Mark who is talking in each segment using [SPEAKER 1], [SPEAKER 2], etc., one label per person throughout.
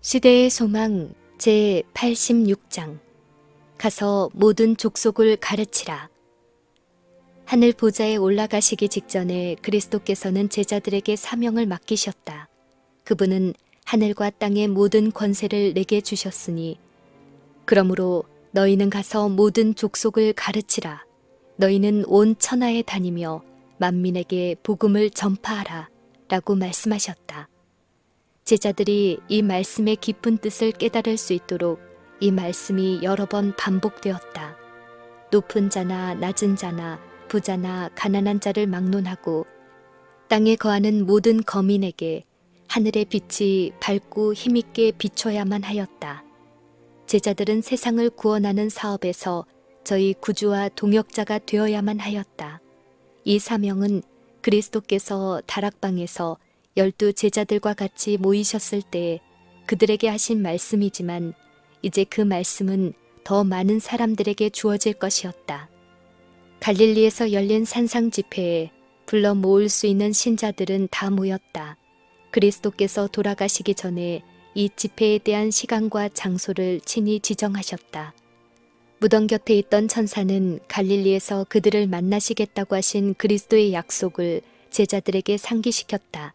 [SPEAKER 1] 시대의 소망 제86장 가서 모든 족속을 가르치라. 하늘 보좌에 올라가시기 직전에 그리스도께서는 제자들에게 사명을 맡기셨다. 그분은 하늘과 땅의 모든 권세를 내게 주셨으니 그러므로 너희는 가서 모든 족속을 가르치라. 너희는 온 천하에 다니며 만민에게 복음을 전파하라 라고 말씀하셨다. 제자들이 이 말씀의 깊은 뜻을 깨달을 수 있도록 이 말씀이 여러 번 반복되었다. 높은 자나 낮은 자나 부자나 가난한 자를 막론하고 땅에 거하는 모든 거민에게 하늘의 빛이 밝고 힘있게 비춰야만 하였다. 제자들은 세상을 구원하는 사업에서 저희 구주와 동역자가 되어야만 하였다. 이 사명은 그리스도께서 다락방에서 12 제자들과 같이 모이셨을 때 그들에게 하신 말씀이지만 이제 그 말씀은 더 많은 사람들에게 주어질 것이었다. 갈릴리에서 열린 산상 집회에 불러 모을 수 있는 신자들은 다 모였다. 그리스도께서 돌아가시기 전에 이 집회에 대한 시간과 장소를 친히 지정하셨다. 무덤 곁에 있던 천사는 갈릴리에서 그들을 만나시겠다고 하신 그리스도의 약속을 제자들에게 상기시켰다.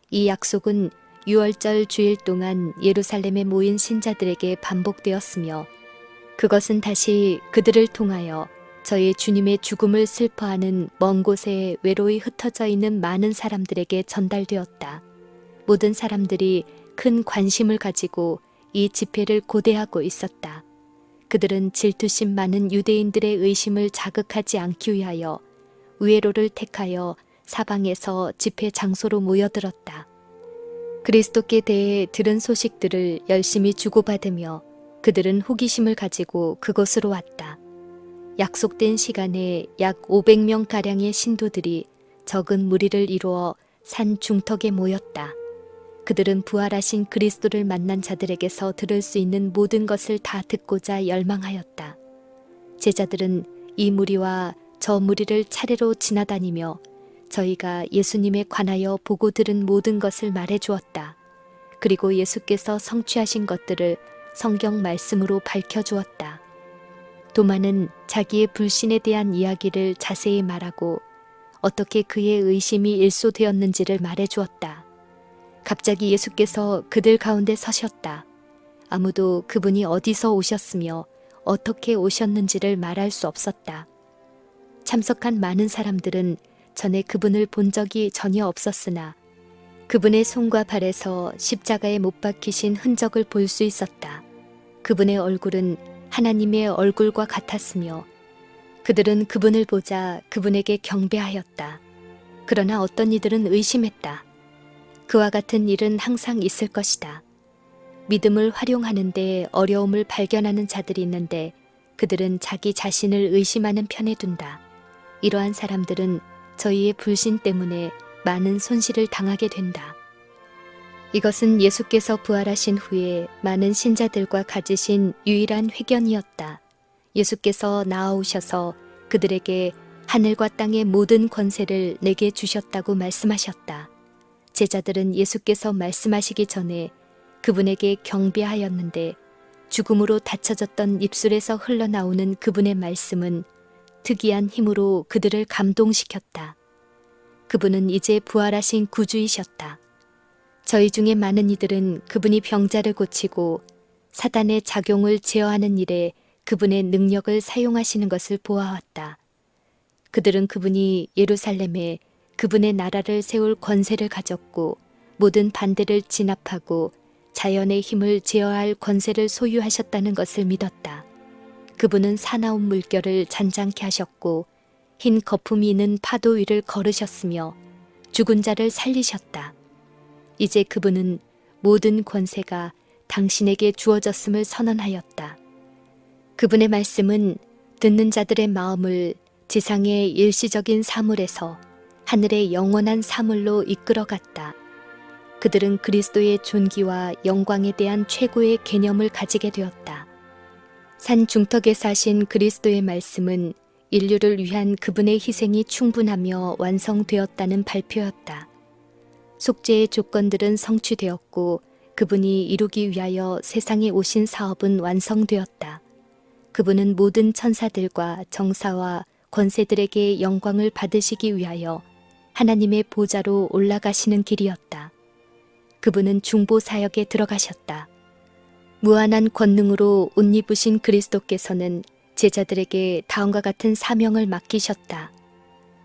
[SPEAKER 1] 이 약속은 유월절 주일 동안 예루살렘에 모인 신자들에게 반복되었으며 그것은 다시 그들을 통하여 저희 주님의 죽음을 슬퍼하는 먼 곳에 외로이 흩어져 있는 많은 사람들에게 전달되었다. 모든 사람들이 큰 관심을 가지고 이 집회를 고대하고 있었다. 그들은 질투심 많은 유대인들의 의심을 자극하지 않기 위하여 우회로를 택하여 사방에서 집회 장소로 모여들었다. 그리스도께 대해 들은 소식들을 열심히 주고받으며 그들은 호기심을 가지고 그곳으로 왔다. 약속된 시간에 약 500명가량의 신도들이 적은 무리를 이루어 산 중턱에 모였다. 그들은 부활하신 그리스도를 만난 자들에게서 들을 수 있는 모든 것을 다 듣고자 열망하였다. 제자들은 이 무리와 저 무리를 차례로 지나다니며 저희가 예수님에 관하여 보고 들은 모든 것을 말해 주었다. 그리고 예수께서 성취하신 것들을 성경 말씀으로 밝혀 주었다. 도마는 자기의 불신에 대한 이야기를 자세히 말하고 어떻게 그의 의심이 일소되었는지를 말해 주었다. 갑자기 예수께서 그들 가운데 서셨다. 아무도 그분이 어디서 오셨으며 어떻게 오셨는지를 말할 수 없었다. 참석한 많은 사람들은 전에 그분을 본 적이 전혀 없었으나 그분의 손과 발에서 십자가에 못 박히신 흔적을 볼 수 있었다. 그분의 얼굴은 하나님의 얼굴과 같았으며 그들은 그분을 보자 그분에게 경배하였다. 그러나 어떤 이들은 의심했다. 그와 같은 일은 항상 있을 것이다. 믿음을 활용하는데 어려움을 발견하는 자들이 있는데 그들은 자기 자신을 의심하는 편에 둔다. 이러한 사람들은 저희의 불신 때문에 많은 손실을 당하게 된다. 이것은 예수께서 부활하신 후에 많은 신자들과 가지신 유일한 회견이었다. 예수께서 나아오셔서 그들에게 하늘과 땅의 모든 권세를 내게 주셨다고 말씀하셨다. 제자들은 예수께서 말씀하시기 전에 그분에게 경배하였는데 죽음으로 닫혀졌던 입술에서 흘러나오는 그분의 말씀은 특이한 힘으로 그들을 감동시켰다. 그분은 이제 부활하신 구주이셨다. 저희 중에 많은 이들은 그분이 병자를 고치고 사단의 작용을 제어하는 일에 그분의 능력을 사용하시는 것을 보아왔다. 그들은 그분이 예루살렘에 그분의 나라를 세울 권세를 가졌고 모든 반대를 진압하고 자연의 힘을 제어할 권세를 소유하셨다는 것을 믿었다. 그분은 사나운 물결을 잔잔케 하셨고 흰 거품이 있는 파도 위를 걸으셨으며 죽은 자를 살리셨다. 이제 그분은 모든 권세가 당신에게 주어졌음을 선언하였다. 그분의 말씀은 듣는 자들의 마음을 지상의 일시적인 사물에서 하늘의 영원한 사물로 이끌어갔다. 그들은 그리스도의 존귀와 영광에 대한 최고의 개념을 가지게 되었다. 산 중턱에 사신 그리스도의 말씀은 인류를 위한 그분의 희생이 충분하며 완성되었다는 발표였다. 속죄의 조건들은 성취되었고 그분이 이루기 위하여 세상에 오신 사업은 완성되었다. 그분은 모든 천사들과 정사와 권세들에게 영광을 받으시기 위하여 하나님의 보좌로 올라가시는 길이었다. 그분은 중보 사역에 들어가셨다. 무한한 권능으로 옷 입으신 그리스도께서는 제자들에게 다음과 같은 사명을 맡기셨다.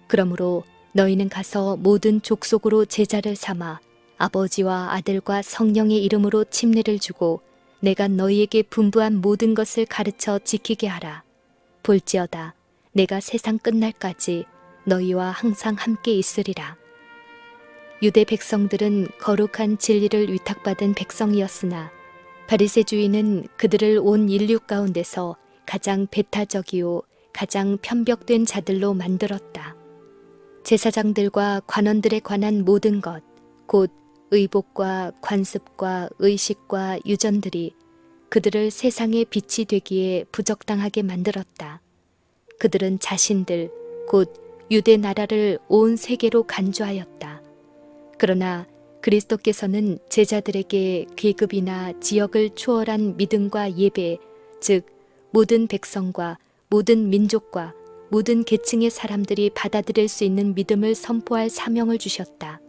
[SPEAKER 1] 그러므로 너희는 가서 모든 족속으로 제자를 삼아 아버지와 아들과 성령의 이름으로 침례를 주고 내가 너희에게 분부한 모든 것을 가르쳐 지키게 하라. 볼지어다 내가 세상 끝날까지 너희와 항상 함께 있으리라. 유대 백성들은 거룩한 진리를 위탁받은 백성이었으나 바리새주의는 그들을 온 인류 가운데서 가장 배타적이요 가장 편벽된 자들로 만들었다. 제사장들과 관원들에 관한 모든 것, 곧 의복과 관습과 의식과 유전들이 그들을 세상의 빛이 되기에 부적당하게 만들었다. 그들은 자신들, 곧 유대 나라를 온 세계로 간주하였다. 그러나 그리스도께서는 제자들에게 계급이나 지역을 초월한 믿음과 예배, 즉 모든 백성과 모든 민족과 모든 계층의 사람들이 받아들일 수 있는 믿음을 선포할 사명을 주셨다.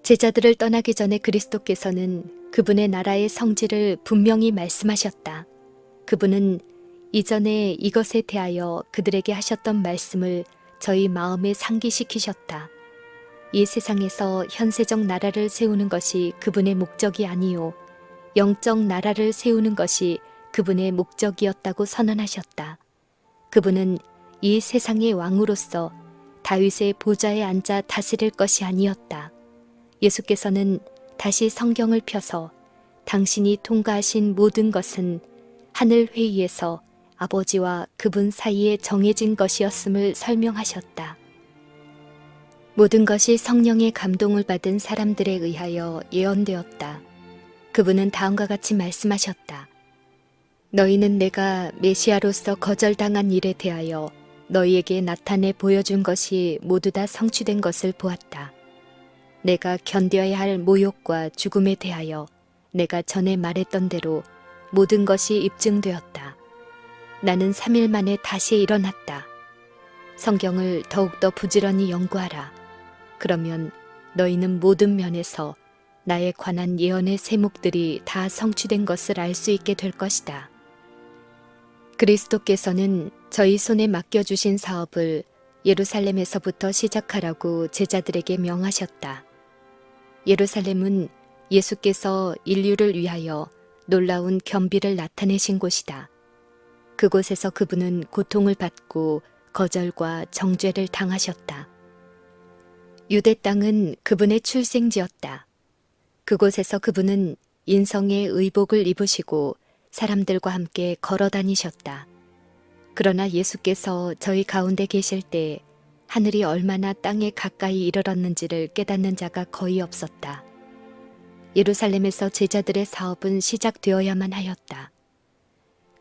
[SPEAKER 1] 제자들을 떠나기 전에 그리스도께서는 그분의 나라의 성질을 분명히 말씀하셨다. 그분은 이전에 이것에 대하여 그들에게 하셨던 말씀을 저희 마음에 상기시키셨다. 이 세상에서 현세적 나라를 세우는 것이 그분의 목적이 아니요 영적 나라를 세우는 것이 그분의 목적이었다고 선언하셨다. 그분은 이 세상의 왕으로서 다윗의 보좌에 앉아 다스릴 것이 아니었다. 예수께서는 다시 성경을 펴서 당신이 통과하신 모든 것은 하늘 회의에서 아버지와 그분 사이에 정해진 것이었음을 설명하셨다. 모든 것이 성령의 감동을 받은 사람들에 의하여 예언되었다. 그분은 다음과 같이 말씀하셨다. 너희는 내가 메시아로서 거절당한 일에 대하여 너희에게 나타내 보여준 것이 모두 다 성취된 것을 보았다. 내가 견뎌야 할 모욕과 죽음에 대하여 내가 전에 말했던 대로 모든 것이 입증되었다. 나는 3일 만에 다시 일어났다. 성경을 더욱더 부지런히 연구하라. 그러면 너희는 모든 면에서 나에 관한 예언의 세목들이 다 성취된 것을 알 수 있게 될 것이다. 그리스도께서는 저희 손에 맡겨주신 사업을 예루살렘에서부터 시작하라고 제자들에게 명하셨다. 예루살렘은 예수께서 인류를 위하여 놀라운 겸비를 나타내신 곳이다. 그곳에서 그분은 고통을 받고 거절과 정죄를 당하셨다. 유대 땅은 그분의 출생지였다. 그곳에서 그분은 인성의 의복을 입으시고 사람들과 함께 걸어 다니셨다. 그러나 예수께서 저희 가운데 계실 때 하늘이 얼마나 땅에 가까이 이르렀는지를 깨닫는 자가 거의 없었다. 예루살렘에서 제자들의 사업은 시작되어야만 하였다.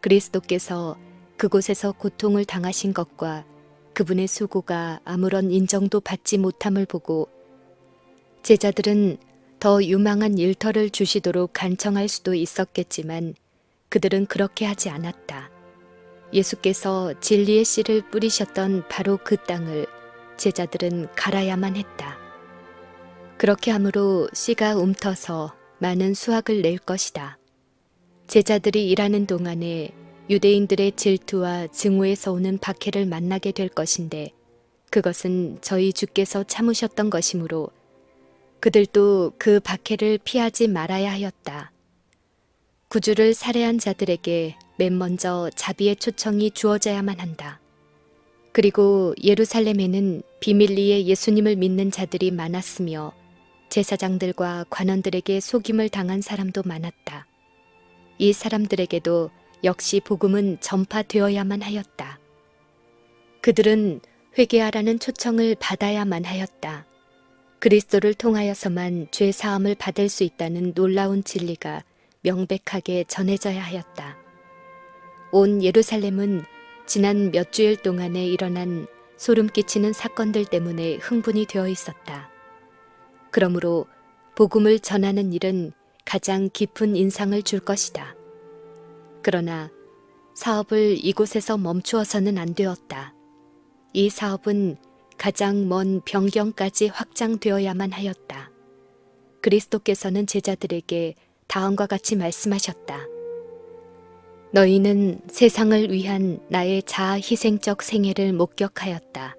[SPEAKER 1] 그리스도께서 그곳에서 고통을 당하신 것과 그분의 수고가 아무런 인정도 받지 못함을 보고 제자들은 더 유망한 일터를 주시도록 간청할 수도 있었겠지만 그들은 그렇게 하지 않았다. 예수께서 진리의 씨를 뿌리셨던 바로 그 땅을 제자들은 갈아야만 했다. 그렇게 함으로 씨가 움터서 많은 수확을 낼 것이다. 제자들이 일하는 동안에 유대인들의 질투와 증오에서 오는 박해를 만나게 될 것인데 그것은 저희 주께서 참으셨던 것이므로 그들도 그 박해를 피하지 말아야 하였다. 구주를 살해한 자들에게 맨 먼저 자비의 초청이 주어져야만 한다. 그리고 예루살렘에는 비밀리에 예수님을 믿는 자들이 많았으며 제사장들과 관원들에게 속임을 당한 사람도 많았다. 이 사람들에게도 역시 복음은 전파되어야만 하였다. 그들은 회개하라는 초청을 받아야만 하였다. 그리스도를 통하여서만 죄 사함을 받을 수 있다는 놀라운 진리가 명백하게 전해져야 하였다. 온 예루살렘은 지난 몇 주일 동안에 일어난 소름 끼치는 사건들 때문에 흥분이 되어 있었다. 그러므로 복음을 전하는 일은 가장 깊은 인상을 줄 것이다. 그러나 사업을 이곳에서 멈추어서는 안 되었다. 이 사업은 가장 먼 변경까지 확장되어야만 하였다. 그리스도께서는 제자들에게 다음과 같이 말씀하셨다. 너희는 세상을 위한 나의 자아 희생적 생애를 목격하였다.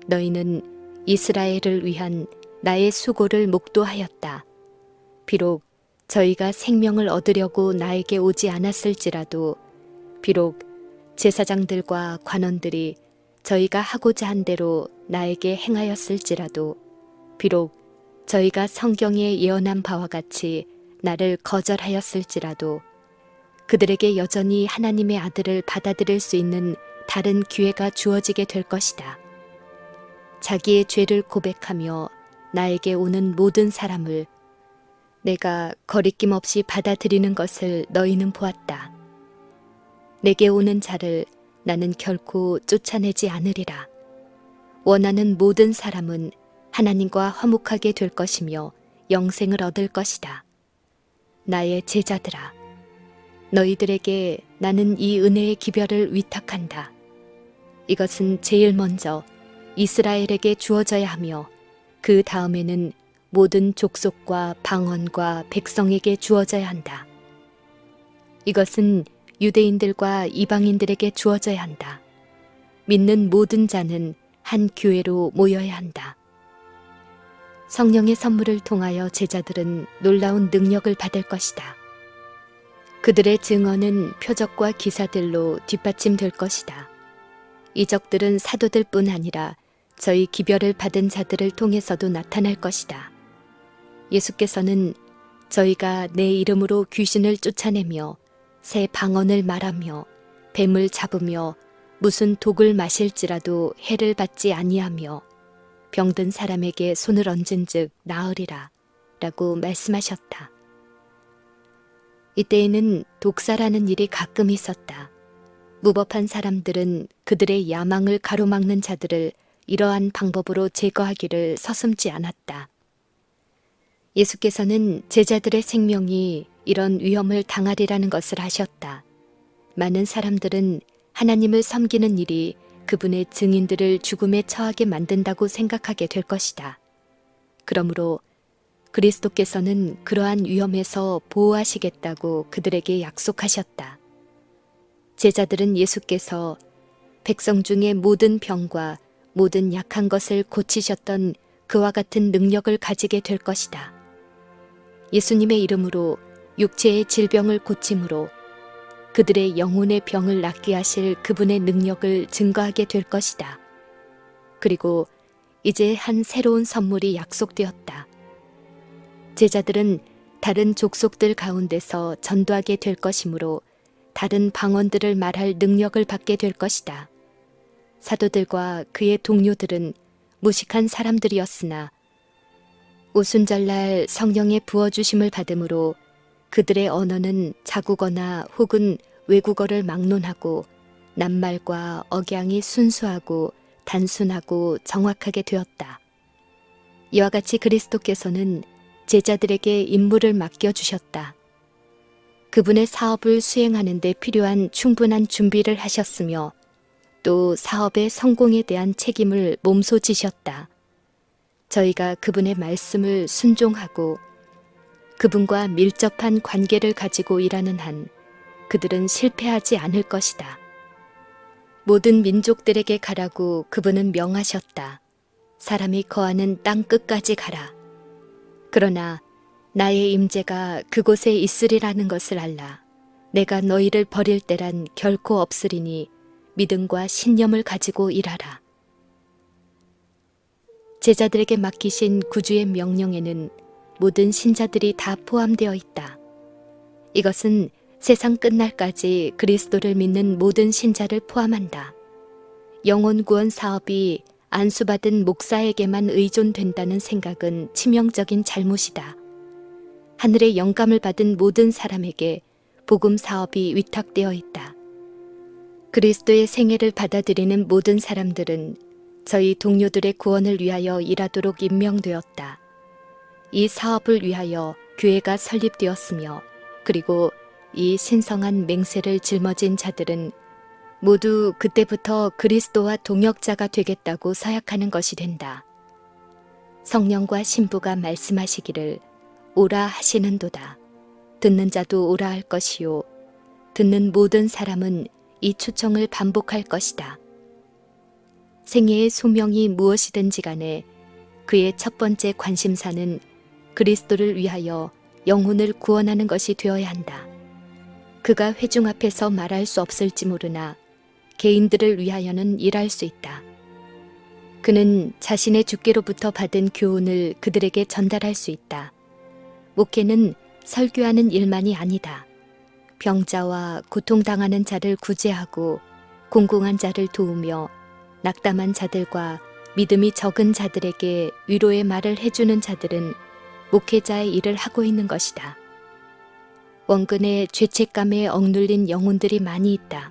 [SPEAKER 1] 너희는 이스라엘을 위한 나의 수고를 목도하였다. 비록 저희가 생명을 얻으려고 나에게 오지 않았을지라도, 비록 제사장들과 관원들이 저희가 하고자 한 대로 나에게 행하였을지라도, 비록 저희가 성경에 예언한 바와 같이 나를 거절하였을지라도 그들에게 여전히 하나님의 아들을 받아들일 수 있는 다른 기회가 주어지게 될 것이다. 자기의 죄를 고백하며 나에게 오는 모든 사람을 내가 거리낌 없이 받아들이는 것을 너희는 보았다. 내게 오는 자를 나는 결코 쫓아내지 않으리라. 원하는 모든 사람은 하나님과 화목하게 될 것이며 영생을 얻을 것이다. 나의 제자들아, 너희들에게 나는 이 은혜의 기별을 위탁한다. 이것은 제일 먼저 이스라엘에게 주어져야 하며 그 다음에는 모든 족속과 방언과 백성에게 주어져야 한다. 이것은 유대인들과 이방인들에게 주어져야 한다. 믿는 모든 자는 한 교회로 모여야 한다. 성령의 선물을 통하여 제자들은 놀라운 능력을 받을 것이다. 그들의 증언은 표적과 기사들로 뒷받침될 것이다. 이적들은 사도들뿐 아니라 저희 기별을 받은 자들을 통해서도 나타날 것이다. 예수께서는 저희가 내 이름으로 귀신을 쫓아내며 새 방언을 말하며 뱀을 잡으며 무슨 독을 마실지라도 해를 받지 아니하며 병든 사람에게 손을 얹은즉 나으리라 라고 말씀하셨다. 이때에는 독사라는 일이 가끔 있었다. 무법한 사람들은 그들의 야망을 가로막는 자들을 이러한 방법으로 제거하기를 서슴지 않았다. 예수께서는 제자들의 생명이 이런 위험을 당하리라는 것을 아셨다. 많은 사람들은 하나님을 섬기는 일이 그분의 증인들을 죽음에 처하게 만든다고 생각하게 될 것이다. 그러므로 그리스도께서는 그러한 위험에서 보호하시겠다고 그들에게 약속하셨다. 제자들은 예수께서 백성 중의 모든 병과 모든 약한 것을 고치셨던 그와 같은 능력을 가지게 될 것이다. 예수님의 이름으로 육체의 질병을 고침으로 그들의 영혼의 병을 낫게 하실 그분의 능력을 증거하게 될 것이다. 그리고 이제 한 새로운 선물이 약속되었다. 제자들은 다른 족속들 가운데서 전도하게 될 것이므로 다른 방언들을 말할 능력을 받게 될 것이다. 사도들과 그의 동료들은 무식한 사람들이었으나 오순절날 성령의 부어주심을 받음으로 그들의 언어는 자국어나 혹은 외국어를 막론하고 낱말과 억양이 순수하고 단순하고 정확하게 되었다. 이와 같이 그리스도께서는 제자들에게 임무를 맡겨주셨다. 그분의 사업을 수행하는 데 필요한 충분한 준비를 하셨으며 또 사업의 성공에 대한 책임을 몸소 지셨다. 저희가 그분의 말씀을 순종하고 그분과 밀접한 관계를 가지고 일하는 한 그들은 실패하지 않을 것이다. 모든 민족들에게 가라고 그분은 명하셨다. 사람이 거하는 땅 끝까지 가라. 그러나 나의 임재가 그곳에 있으리라는 것을 알라. 내가 너희를 버릴 때란 결코 없으리니 믿음과 신념을 가지고 일하라. 제자들에게 맡기신 구주의 명령에는 모든 신자들이 다 포함되어 있다. 이것은 세상 끝날까지 그리스도를 믿는 모든 신자를 포함한다. 영혼 구원 사업이 안수받은 목사에게만 의존된다는 생각은 치명적인 잘못이다. 하늘의 영감을 받은 모든 사람에게 복음 사업이 위탁되어 있다. 그리스도의 생애를 받아들이는 모든 사람들은 저희 동료들의 구원을 위하여 일하도록 임명되었다. 이 사업을 위하여 교회가 설립되었으며 그리고 이 신성한 맹세를 짊어진 자들은 모두 그때부터 그리스도와 동역자가 되겠다고 서약하는 것이 된다. 성령과 신부가 말씀하시기를 오라 하시는도다. 듣는 자도 오라 할 것이요 듣는 모든 사람은 이 초청을 반복할 것이다. 생애의 소명이 무엇이든지 간에 그의 첫 번째 관심사는 그리스도를 위하여 영혼을 구원하는 것이 되어야 한다. 그가 회중 앞에서 말할 수 없을지 모르나 개인들을 위하여는 일할 수 있다. 그는 자신의 주께로부터 받은 교훈을 그들에게 전달할 수 있다. 목회는 설교하는 일만이 아니다. 병자와 고통당하는 자를 구제하고 공공한 자를 도우며 낙담한 자들과 믿음이 적은 자들에게 위로의 말을 해주는 자들은 목회자의 일을 하고 있는 것이다. 원근의 죄책감에 억눌린 영혼들이 많이 있다.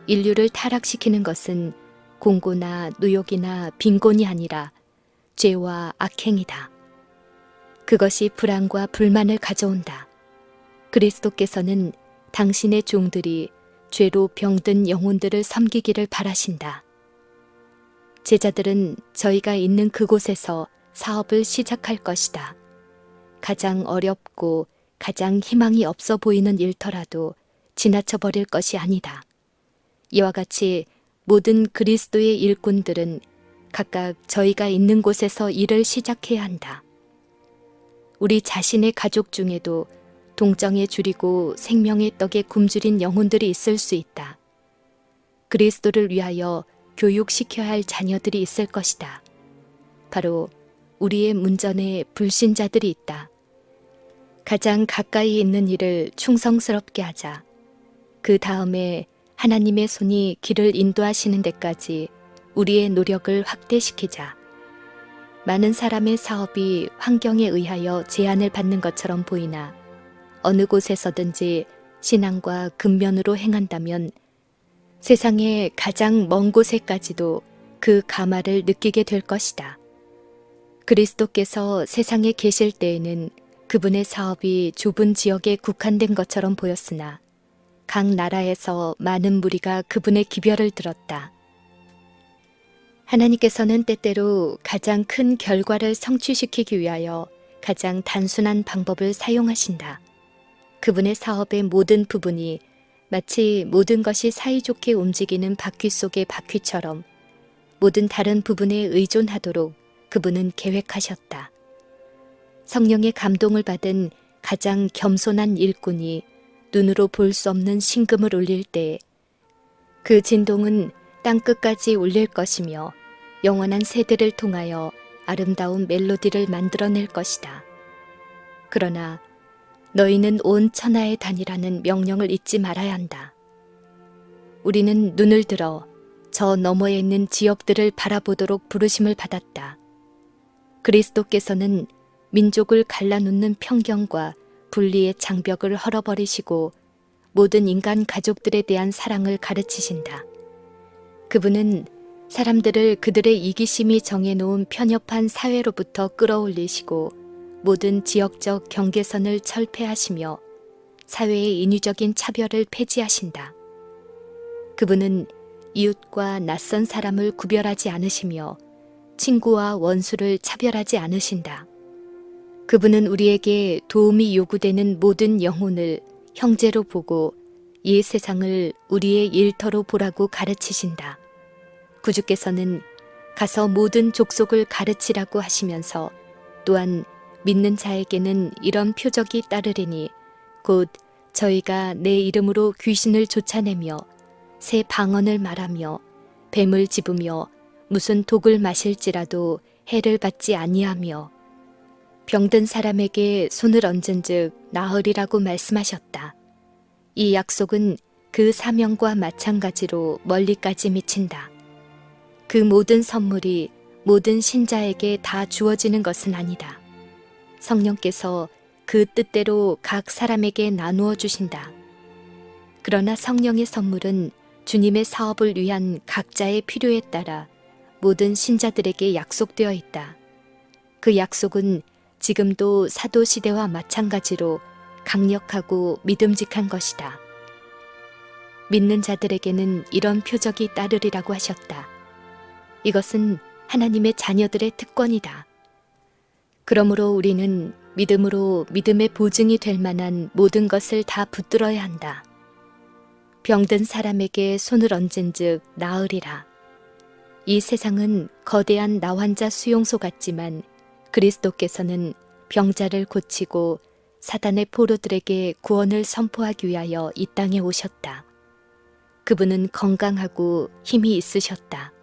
[SPEAKER 1] 인류를 타락시키는 것은 공고나 노역이나 빈곤이 아니라 죄와 악행이다. 그것이 불안과 불만을 가져온다. 그리스도께서는 당신의 종들이 죄로 병든 영혼들을 섬기기를 바라신다. 제자들은 저희가 있는 그곳에서 사업을 시작할 것이다. 가장 어렵고 가장 희망이 없어 보이는 일터라도 지나쳐 버릴 것이 아니다. 이와 같이 모든 그리스도의 일꾼들은 각각 저희가 있는 곳에서 일을 시작해야 한다. 우리 자신의 가족 중에도 동정에 줄이고 생명의 떡에 굶주린 영혼들이 있을 수 있다. 그리스도를 위하여 교육시켜야 할 자녀들이 있을 것이다. 바로 우리의 문전에 불신자들이 있다. 가장 가까이 있는 일을 충성스럽게 하자. 그 다음에 하나님의 손이 길을 인도하시는 데까지 우리의 노력을 확대시키자. 많은 사람의 사업이 환경에 의하여 제한을 받는 것처럼 보이나 어느 곳에서든지 신앙과 근면으로 행한다면 세상의 가장 먼 곳에까지도 그 가마를 느끼게 될 것이다. 그리스도께서 세상에 계실 때에는 그분의 사업이 좁은 지역에 국한된 것처럼 보였으나 각 나라에서 많은 무리가 그분의 기별을 들었다. 하나님께서는 때때로 가장 큰 결과를 성취시키기 위하여 가장 단순한 방법을 사용하신다. 그분의 사업의 모든 부분이 마치 모든 것이 사이좋게 움직이는 바퀴 속의 바퀴처럼 모든 다른 부분에 의존하도록 그분은 계획하셨다. 성령의 감동을 받은 가장 겸손한 일꾼이 눈으로 볼 수 없는 신금을 울릴 때 그 진동은 땅끝까지 울릴 것이며 영원한 세대를 통하여 아름다운 멜로디를 만들어낼 것이다. 그러나 너희는 온 천하에 다니라는 명령을 잊지 말아야 한다. 우리는 눈을 들어 저 너머에 있는 지역들을 바라보도록 부르심을 받았다. 그리스도께서는 민족을 갈라놓는 편견과 분리의 장벽을 헐어버리시고 모든 인간 가족들에 대한 사랑을 가르치신다. 그분은 사람들을 그들의 이기심이 정해놓은 편협한 사회로부터 끌어올리시고 모든 지역적 경계선을 철폐하시며 사회의 인위적인 차별을 폐지하신다. 그분은 이웃과 낯선 사람을 구별하지 않으시며 친구와 원수를 차별하지 않으신다. 그분은 우리에게 도움이 요구되는 모든 영혼을 형제로 보고 이 세상을 우리의 일터로 보라고 가르치신다. 구주께서는 가서 모든 족속을 가르치라고 하시면서 또한 믿는 자에게는 이런 표적이 따르리니 곧 저희가 내 이름으로 귀신을 쫓아내며 새 방언을 말하며 뱀을 집으며 무슨 독을 마실지라도 해를 받지 아니하며 병든 사람에게 손을 얹은즉 나으리라고 말씀하셨다. 이 약속은 그 사명과 마찬가지로 멀리까지 미친다. 그 모든 선물이 모든 신자에게 다 주어지는 것은 아니다. 성령께서 그 뜻대로 각 사람에게 나누어 주신다. 그러나 성령의 선물은 주님의 사업을 위한 각자의 필요에 따라 모든 신자들에게 약속되어 있다. 그 약속은 지금도 사도 시대와 마찬가지로 강력하고 믿음직한 것이다. 믿는 자들에게는 이런 표적이 따르리라고 하셨다. 이것은 하나님의 자녀들의 특권이다. 그러므로 우리는 믿음으로 믿음의 보증이 될 만한 모든 것을 다 붙들어야 한다. 병든 사람에게 손을 얹은즉 나으리라. 이 세상은 거대한 나환자 수용소 같지만 그리스도께서는 병자를 고치고 사단의 포로들에게 구원을 선포하기 위하여 이 땅에 오셨다. 그분은 건강하고 힘이 있으셨다.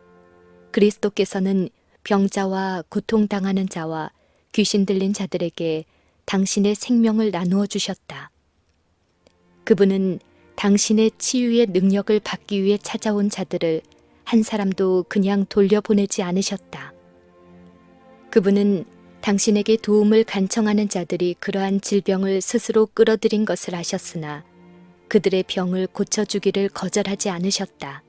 [SPEAKER 1] 그리스도께서는 병자와 고통당하는 자와 귀신 들린 자들에게 당신의 생명을 나누어 주셨다. 그분은 당신의 치유의 능력을 받기 위해 찾아온 자들을 한 사람도 그냥 돌려보내지 않으셨다. 그분은 당신에게 도움을 간청하는 자들이 그러한 질병을 스스로 끌어들인 것을 아셨으나 그들의 병을 고쳐주기를 거절하지 않으셨다.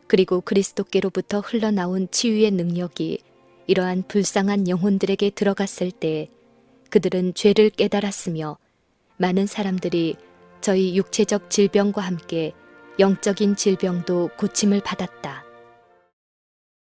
[SPEAKER 1] 그리고 그리스도께로부터 흘러나온 치유의 능력이 이러한 불쌍한 영혼들에게 들어갔을 때 그들은 죄를 깨달았으며 많은 사람들이 저희 육체적 질병과 함께 영적인 질병도 고침을 받았다.